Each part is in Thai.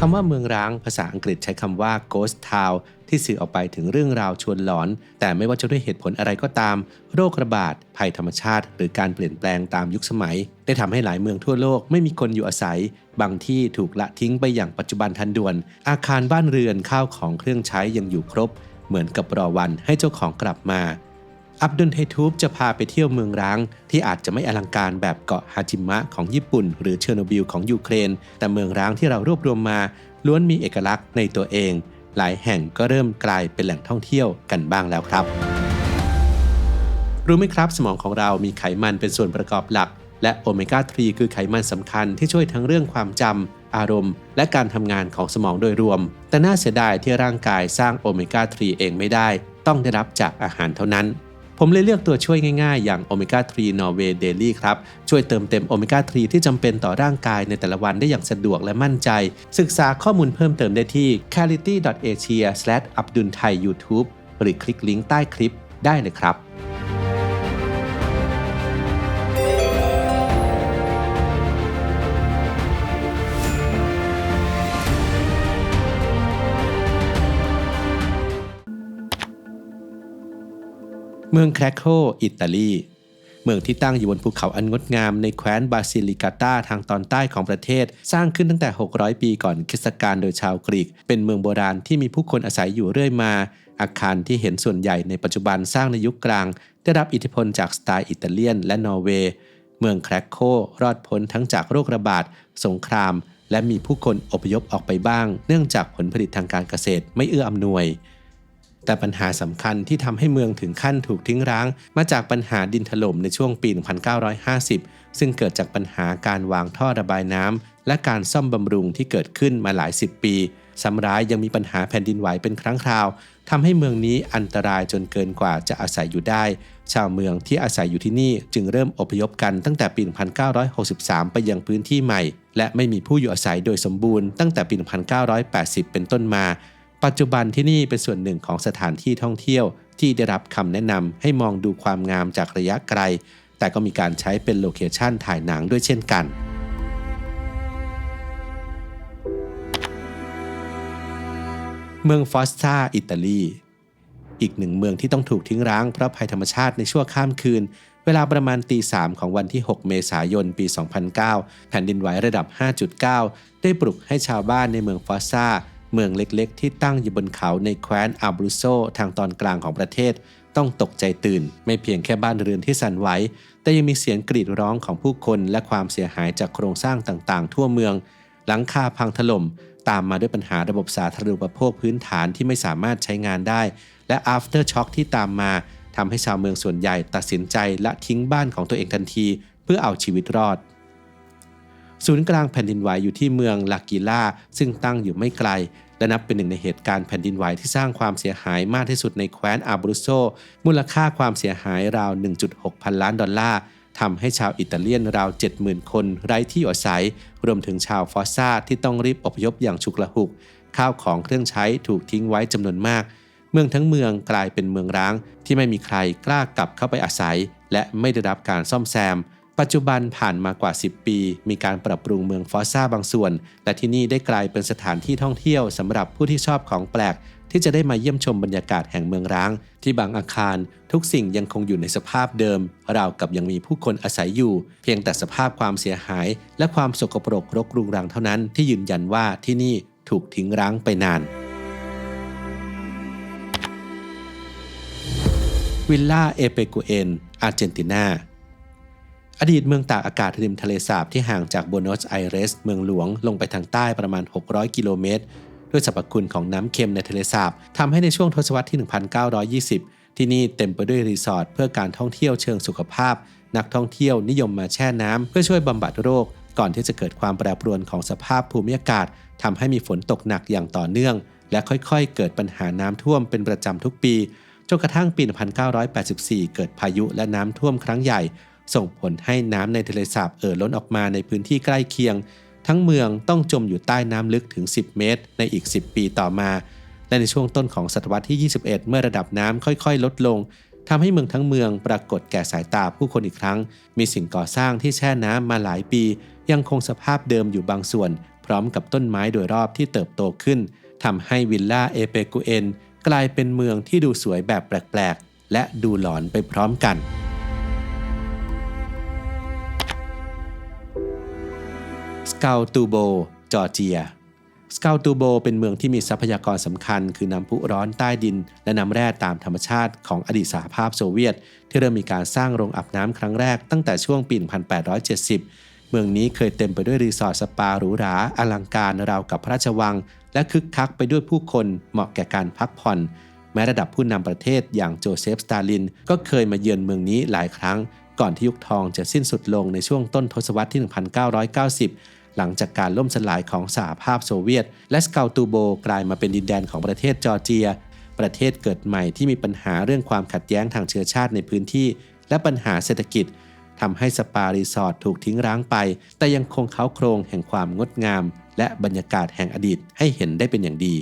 ำว่าเมืองร้างภาษาอังกฤษใช้คำว่า ghost town ที่สื่อออกไปถึงเรื่องราวชวนหลอนแต่ไม่ว่าจะด้วยเหตุผลอะไรก็ตามโรคระบาดภัยธรรมชาติหรือการเปลี่ยนแปลงตามยุคสมัยได้ทำให้หลายเมืองทั่วโลกไม่มีคนอยู่อาศัยบางที่ถูกละทิ้งไปอย่างปัจจุบันทันด่วนอาคารบ้านเรือนข้าวของเครื่องใช้ยังอยู่ครบเหมือนกับรอวันให้เจ้าของกลับมาอับดุลไททูบจะพาไปเที่ยวเมืองร้างที่อาจจะไม่อลังการแบบเกาะฮาจิมะของญี่ปุ่นหรือเชอร์โนบิลของยูเครนแต่เมืองร้างที่เรารวบรวมมาล้วนมีเอกลักษณ์ในตัวเองหลายแห่งก็เริ่มกลายเป็นแหล่งท่องเที่ยวกันบ้างแล้วครับรู้ไหมครับสมองของเรามีไขมันเป็นส่วนประกอบหลักและโอเมก้า 3 คือไขมันสำคัญที่ช่วยทั้งเรื่องความจำอารมณ์และการทำงานของสมองโดยรวมแต่น่าเสียดายที่ร่างกายสร้างโอเมก้า 3 เองไม่ได้ต้องได้รับจากอาหารเท่านั้นผมเลยเลือกตัวช่วยง่ายๆอย่างโอเมก้า 3 Norway Daily ครับช่วยเติมเต็มโอเมก้า 3 ที่จำเป็นต่อร่างกายในแต่ละวันได้อย่างสะดวกและมั่นใจศึกษาข้อมูลเพิ่มเติมได้ที่ clarity.asia/abdulthai YouTube หรือคลิกลิงก์ใต้คลิปได้เลยครับเมืองแครโคอิตาลีเมืองที่ตั้งอยู่บนภูเขาอันงดงามในแคว้นบาซิลิกาตาทางตอนใต้ของประเทศสร้างขึ้นตั้งแต่600ปีก่อนคริสตกาลโดยชาวกรีกเป็นเมืองโบราณที่มีผู้คนอาศัยอยู่เรื่อยมาอาคารที่เห็นส่วนใหญ่ในปัจจุบันสร้างในยุคกลางได้รับอิทธิพลจากสไตล์อิตาเลียนและนอร์เวย์เมืองแครโครอดพ้นทั้งจากโรคระบาดสงครามและมีผู้คนอพยพออกไปบ้างเนื่องจากผลผลิตทางการเกษตรไม่เอื้ออำนวยแต่ปัญหาสำคัญที่ทำให้เมืองถึงขั้นถูกทิ้งร้างมาจากปัญหาดินถล่มในช่วงปี 1950 ซึ่งเกิดจากปัญหาการวางท่อระบายน้ำและการซ่อมบำรุงที่เกิดขึ้นมาหลายสิบปีซ้ำร้ายยังมีปัญหาแผ่นดินไหวเป็นครั้งคราวทำให้เมืองนี้อันตรายจนเกินกว่าจะอาศัยอยู่ได้ชาวเมืองที่อาศัยอยู่ที่นี่จึงเริ่มอพยพกันตั้งแต่ปี 1963 ไปยังพื้นที่ใหม่และไม่มีผู้อยู่อาศัยโดยสมบูรณ์ตั้งแต่ปี 1980 เป็นต้นมาปัจจุบันที่นี่เป็นส่วนหนึ่งของสถานที่ท่องเที่ยวที่ได้รับคำแนะนำให้มองดูความงามจากระยะไกลแต่ก็มีการใช้เป็นโลเคชั่นถ่ายหนังด้วยเช่นกันเมืองฟอสตาอิตาลีอีกหนึ่งเมืองที่ต้องถูกทิ้งร้างเพราะภัยธรรมชาติในชั่วข้ามคืนเวลาประมาณตี 3ของวันที่ 6 เมษายน ปี 2009 แผ่นดินไหวระดับ 5.9 ได้ปลุกให้ชาวบ้านในเมืองฟอสตาเมืองเล็กๆที่ตั้งอยู่บนเขาในแคว้นอับรูโซทางตอนกลางของประเทศต้องตกใจตื่นไม่เพียงแค่บ้านเรือนที่สั่นไหวแต่ยังมีเสียงกรีดร้องของผู้คนและความเสียหายจากโครงสร้างต่างๆทั่วเมืองหลังคาพังถล่มตามมาด้วยปัญหาระบบสาธารณูปโภคพื้นฐานที่ไม่สามารถใช้งานได้และ after shock ที่ตามมาทำให้ชาวเมืองส่วนใหญ่ตัดสินใจละทิ้งบ้านของตัวเองทันทีเพื่อเอาชีวิตรอดศูนย์กลางแผ่นดินไหวอยู่ที่เมืองลากิล่าซึ่งตั้งอยู่ไม่ไกลและนับเป็นหนึ่งในเหตุการณ์แผ่นดินไหวที่สร้างความเสียหายมากที่สุดในแคว้นอาบรูโซมูลค่าความเสียหายราว 1.6 พันล้านดอลลาร์ทำให้ชาวอิตาเลียนราว 70,000 คนไร้ที่อยู่อาศัยรวมถึงชาวฟอสซาที่ต้องรีบอพยพอย่างฉุกละหุกข้าวของเครื่องใช้ถูกทิ้งไว้จำนวนมากเมืองทั้งเมืองกลายเป็นเมืองร้างที่ไม่มีใครกล้ากลับเข้าไปอาศัยและไม่ได้รับการซ่อมแซมปัจจุบันผ่านมากว่า10 ปีมีการปรับปรุงเมืองฟอสซาบางส่วนและที่นี่ได้กลายเป็นสถานที่ท่องเที่ยวสำหรับผู้ที่ชอบของแปลกที่จะได้มาเยี่ยมชมบรรยากาศแห่งเมืองร้างที่บางอาคารทุกสิ่งยังคงอยู่ในสภาพเดิมราวกับยังมีผู้คนอาศัยอยู่เพียงแต่สภาพความเสียหายและความสกปรกรกรุงรังเท่านั้นที่ยืนยันว่าที่นี่ถูกทิ้งร้างไปนานวิลล่าเอเปกูเอนอาร์เจนตินาอดีตเมืองตากอากาศริมทะเลสาบที่ห่างจากบูโนสไอเรสเมืองหลวงลงไปทางใต้ประมาณ600 กิโลเมตรด้วยสรรพคุณของน้ำเค็มในทะเลสาบทำให้ในช่วงทศวรรษที่ 1920 ที่นี่เต็มไปด้วยรีสอร์ทเพื่อการท่องเที่ยวเชิงสุขภาพนักท่องเที่ยวนิยมมาแช่น้ำเพื่อช่วยบำบัดโรคก่อนที่จะเกิดความแปรปรวนของสภาพภูมิอากาศทำให้มีฝนตกหนักอย่างต่อเนื่องและค่อยๆเกิดปัญหาน้ำท่วมเป็นประจำทุกปีจนกระทั่งปี 1984 เกิดพายุและน้ำท่วมครั้งใหญ่ส่งผลให้น้ำในทะเลสาบล้นออกมาในพื้นที่ใกล้เคียงทั้งเมืองต้องจมอยู่ใต้น้ำลึกถึง10 เมตรในอีก10 ปีต่อมาและในช่วงต้นของศตวรรษที่ 21 เมื่อระดับน้ำค่อยๆลดลงทำให้เมืองทั้งเมืองปรากฏแก่สายตาผู้คนอีกครั้งมีสิ่งก่อสร้างที่แช่น้ำมาหลายปียังคงสภาพเดิมอยู่บางส่วน พร้อมกับต้นไม้โดยรอบที่เติบโตขึ้นทำให้วิลล่าเอเปกูเอนกลายเป็นเมืองที่ดูสวยแบบแปลกๆและดูหลอนไปพร้อมกันสกาลตูโบจอร์เจียสกาลตูโบเป็นเมืองที่มีทรัพยากรสำคัญคือน้ำพุร้อนใต้ดินและน้ำแร่ตามธรรมชาติของอดีตสหภาพโซเวียตที่เริ่มมีการสร้างโรงอาบน้ำครั้งแรกตั้งแต่ช่วงปี 1870 เมืองนี้เคยเต็มไปด้วยรีสอร์ทสปาหรูหราอลังการราวกับพระราชวังและคึกคักไปด้วยผู้คนเหมาะแก่การพักผ่อนแม้ระดับผู้นำประเทศอย่างโจเซฟสตาลินก็เคยมาเยือนเมืองนี้หลายครั้งก่อนที่ยุคทองจะสิ้นสุดลงในช่วงต้นทศวรรษที่ 1990 หลังจากการล่มสลายของสหภาพโซเวียตและสกาลตูโบกลายมาเป็นดินแดนของประเทศจอร์เจียประเทศเกิดใหม่ที่มีปัญหาเรื่องความขัดแย้งทางเชื้อชาติในพื้นที่และปัญหาเศรษฐกิจทำให้สปารีสอร์ทถูกทิ้งร้างไปแต่ยังคงเค้าโครงแห่งความงดงามและบรรยากาศแห่งอดีตให้เห็นได้เป็นอย่างดี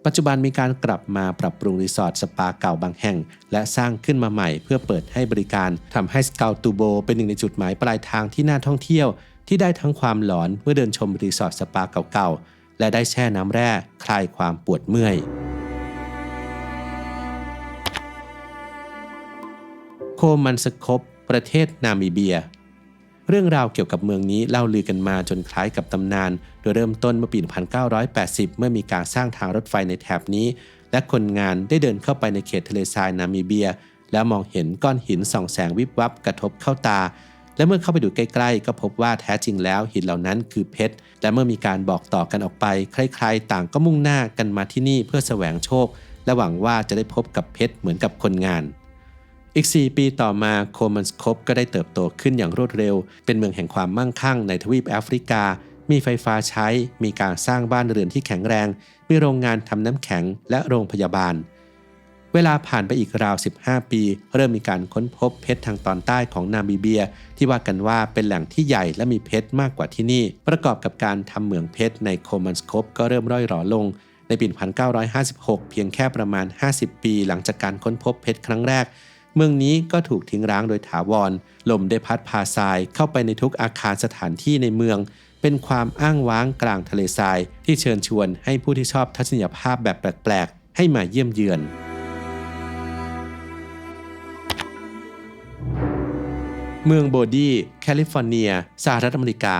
ปัจจุบันมีการกลับมาปรับปรุงรีสอร์ทสปาเก่าบางแห่งและสร้างขึ้นมาใหม่เพื่อเปิดให้บริการทำให้สกาลตูโบเป็นหนึ่งในจุดหมายปลายทางที่น่าท่องเที่ยวที่ได้ทั้งความหลอนเมื่อเดินชมรีสอร์ทสปาเก่าๆและได้แช่น้ำแร่คลายความปวดเมื่อยโคมันสคบประเทศนามิเบียเรื่องราวเกี่ยวกับเมืองนี้เล่าลือกันมาจนคล้ายกับตำนานโดยเริ่มต้นเมื่อปี 1980 เมื่อมีการสร้างทางรถไฟในแถบนี้และคนงานได้เดินเข้าไปในเขตทะเลทรายนามิเบียแล้วมองเห็นก้อนหินส่องแสงวิบวับกระทบเข้าตาและเมื่อเข้าไปดูใกล้ๆก็พบว่าแท้จริงแล้วหินเหล่านั้นคือเพชรและเมื่อมีการบอกต่อกันออกไปใครๆต่างก็มุ่งหน้ากันมาที่นี่เพื่อแสวงโชคและหวังว่าจะได้พบกับเพชรเหมือนกับคนงานอีก 4 ปีต่อมาโคมันสคบก็ได้เติบโตขึ้นอย่างรวดเร็วเป็นเมืองแห่งความมั่งคั่งในทวีปแอฟริกามีไฟฟ้าใช้มีการสร้างบ้านเรือนที่แข็งแรงมีโรงงานทำน้ำแข็งและโรงพยาบาลเวลาผ่านไปอีกราว 15 ปีเริ่มมีการค้นพบเพชรทางตอนใต้ของนามิเบียที่ว่ากันว่าเป็นแหล่งที่ใหญ่และมีเพชรมากกว่าที่นี่ประกอบกับการทำเหมืองเพชรในโคมันสคบก็เริ่มร่อยหรอลงในปี 1956 เพียงแค่ประมาณ 50 ปีหลังจากการค้นพบเพชรครั้งแรกเมืองนี้ก็ถูกทิ้งร้างโดยถาวรลมได้พัดพาทรายเข้าไปในทุกอาคารสถานที่ในเมืองเป็นความอ้างว้างกลางทะเลทรายที่เชิญชวนให้ผู้ที่ชอบทัศนียภาพแบบแปลกๆให้มาเยี่ยมเยือนเมืองโบดีแคลิฟอร์เนียสหรัฐอเมริกา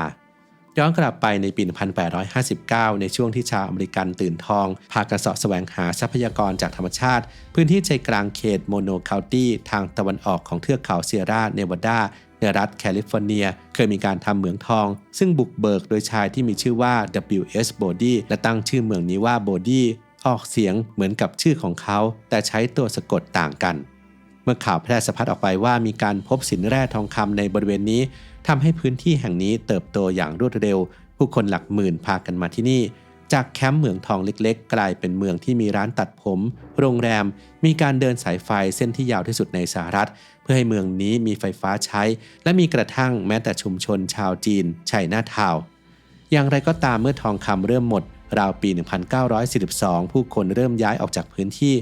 ย้อนกลับไปในปี 1859 ในช่วงที่ชาวอเมริกันตื่นทองพากันเสาะแสวงหาทรัพยากรจากธรรมชาติพื้นที่ใจกลางเขตโมโนคาวตี้ทางตะวันออกของเทือกเขาเซียร่าเนวาดาในรัฐแคลิฟอร์เนียเคยมีการทำเหมืองทองซึ่งบุกเบิกโดยชายที่มีชื่อว่า W.S. Body และตั้งชื่อเมืองนี้ว่า Body ออกเสียงเหมือนกับชื่อของเขาแต่ใช้ตัวสะกดต่างกันเมื่อข่าวแพร่สะพัดออกไปว่ามีการพบสินแร่ทองคำในบริเวณนี้ทำให้พื้นที่แห่งนี้เติบโตอย่างรวดเร็วผู้คนหลักหมื่นพากันมาที่นี่จากแคมป์เหมืองทองเล็กๆกลายเป็นเมืองที่มีร้านตัดผมโรงแรมมีการเดินสายไฟเส้นที่ยาวที่สุดในสหรัฐเพื่อให้เมืองนี้มีไฟฟ้าใช้และมีกระทั่งแม้แต่ชุมชนชาวจีนไชน่าทาวน์อย่างไรก็ตามเมื่อทองคำเริ่มหมดราวปี 1942 ผู้คนเริ่มย้ายออกจากพื้นที่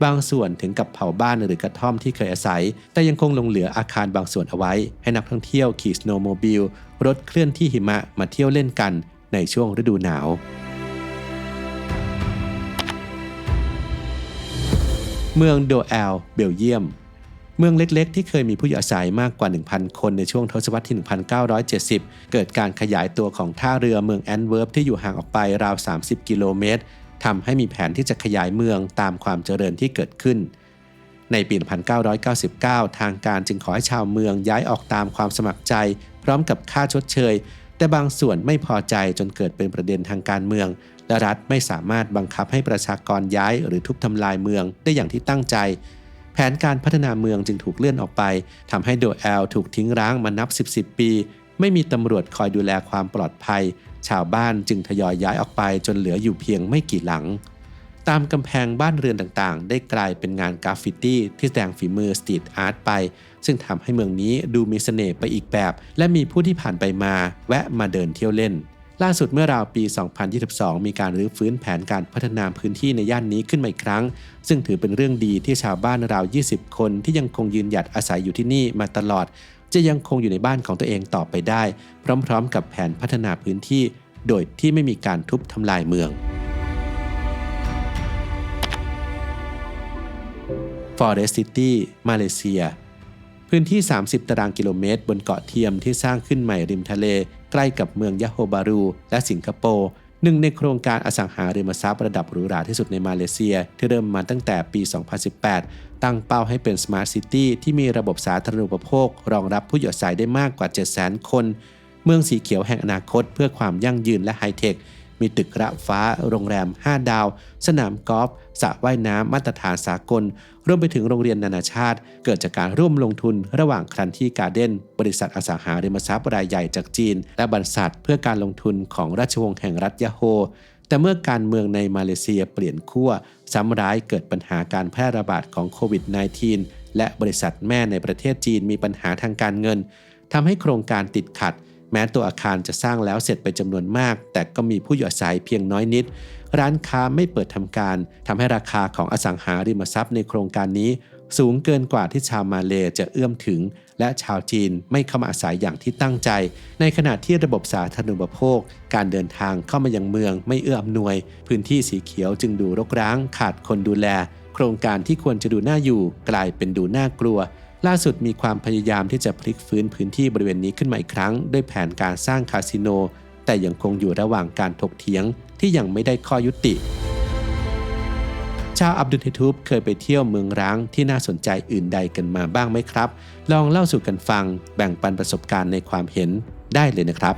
บางส่วนถึงกับเผาบ้านหรือกระท่อมที่เคยอาศัยแต่ยังคงหลงเหลืออาคารบางส่วนเอาไว้ให้นักท่องเที่ยวขี่สโนว์โมบิลรถเคลื่อนที่หิมะมาเที่ยวเล่นกันในช่วงฤดูหนาวเมืองโดแอลเบลเยียมเมืองเล็กๆที่เคยมีผู้อยู่อาศัยมากกว่า 1,000 คนในช่วงทศวรรษที่ 1970 เกิดการขยายตัวของท่าเรือเมืองแอนต์เวิร์ปที่อยู่ห่างออกไปราว 30 กิโลเมตรทำให้มีแผนที่จะขยายเมืองตามความเจริญที่เกิดขึ้นในปี 1999 ทางการจึงขอให้ชาวเมืองย้ายออกตามความสมัครใจพร้อมกับค่าชดเชยแต่บางส่วนไม่พอใจจนเกิดเป็นประเด็นทางการเมืองและรัฐไม่สามารถบังคับให้ประชากรย้ายหรือทุบทำลายเมืองได้อย่างที่ตั้งใจแผนการพัฒนาเมืองจึงถูกเลื่อนออกไปทำให้โดแอลถูกทิ้งร้างมานับ 10 ปีไม่มีตำรวจคอยดูแลความปลอดภัยชาวบ้านจึงทยอยย้ายออกไปจนเหลืออยู่เพียงไม่กี่หลังตามกำแพงบ้านเรือนต่างๆได้กลายเป็นงานกราฟฟิตี้ที่แสดงฝีมือสตรีทอาร์ตไปซึ่งทำให้เมืองนี้ดูมีเสน่ห์ไปอีกแบบและมีผู้ที่ผ่านไปมาแวะมาเดินเที่ยวเล่นล่าสุดเมื่อราวปี 2022 มีการรื้อฟื้นแผนการพัฒนาพื้นที่ในย่านนี้ขึ้นมาอีกครั้งซึ่งถือเป็นเรื่องดีที่ชาวบ้านราว 20 คนที่ยังคงยืนหยัดอาศัยอยู่ที่นี่มาตลอดจะยังคงอยู่ในบ้านของตัวเองต่อไปได้พร้อมๆกับแผนพัฒนาพื้นที่ โดยที่ไม่มีการทุบทำลายเมืองForest City มาเลเซียพื้นที่30ตารางกิโลเมตรบนเกาะเทียมที่สร้างขึ้นใหม่ริมทะเลใกล้กับเมืองยะโฮบารูและสิงคโปร์หนึ่งในโครงการอสังหาริมทรัพย์ระดับหรูหราที่สุดในมาเลเซียที่เริ่มมาตั้งแต่ปี 2018 ตั้งเป้าให้เป็น Smart City ที่มีระบบสาธารณูปโภครองรับผู้อยู่อาศัยได้มากกว่า 700,000 คนเมืองสีเขียวแห่งอนาคตเพื่อความยั่งยืนและไฮเทคมีตึกระฟ้าโรงแรม5ดาวสนามกอล์ฟสระว่ายน้ำมาตรฐานสากลรวมไปถึงโรงเรียนนานาชาติเกิดจากการร่วมลงทุนระหว่างครันที่การ์เด้นบริษัทอสังหาริมทรัพย์รายใหญ่จากจีนและบริษัทเพื่อการลงทุนของราชวงศ์แห่งรัฐยะโฮแต่เมื่อการเมืองในมาเลเซียเปลี่ยนขั้วซ้ำร้ายเกิดปัญหาการแพร่ระบาดของโควิด -19 และบริษัทแม่ในประเทศจีนมีปัญหาทางการเงินทำให้โครงการติดขัดแม้ตัวอาคารจะสร้างแล้วเสร็จไปจำนวนมากแต่ก็มีผู้อยู่อาศัยเพียงน้อยนิดร้านค้าไม่เปิดทำการทำให้ราคาของอสังหาริมทรัพย์ในโครงการนี้สูงเกินกว่าที่ชาวมาเลจะเอื้อมถึงและชาวจีนไม่เข้ามาอาศัยอย่างที่ตั้งใจในขณะที่ระบบสาธารณูปโภคการเดินทางเข้ามายังเมืองไม่เอื้ออำนวยพื้นที่สีเขียวจึงดูรกร้างขาดคนดูแลโครงการที่ควรจะดูน่าอยู่กลายเป็นดูน่ากลัวล่าสุดมีความพยายามที่จะพลิกฟื้นพื้นที่บริเวณนี้ขึ้นมาอีกครั้งด้วยแผนการสร้างคาสิโนแต่ยังคงอยู่ระหว่างการถกเถียงที่ยังไม่ได้ข้อยุติชาวอับดุลเฮทูบเคยไปเที่ยวเมืองร้างที่น่าสนใจอื่นใดกันมาบ้างไหมครับลองเล่าสู่กันฟังแบ่งปันประสบการณ์ในความเห็นได้เลยนะครับ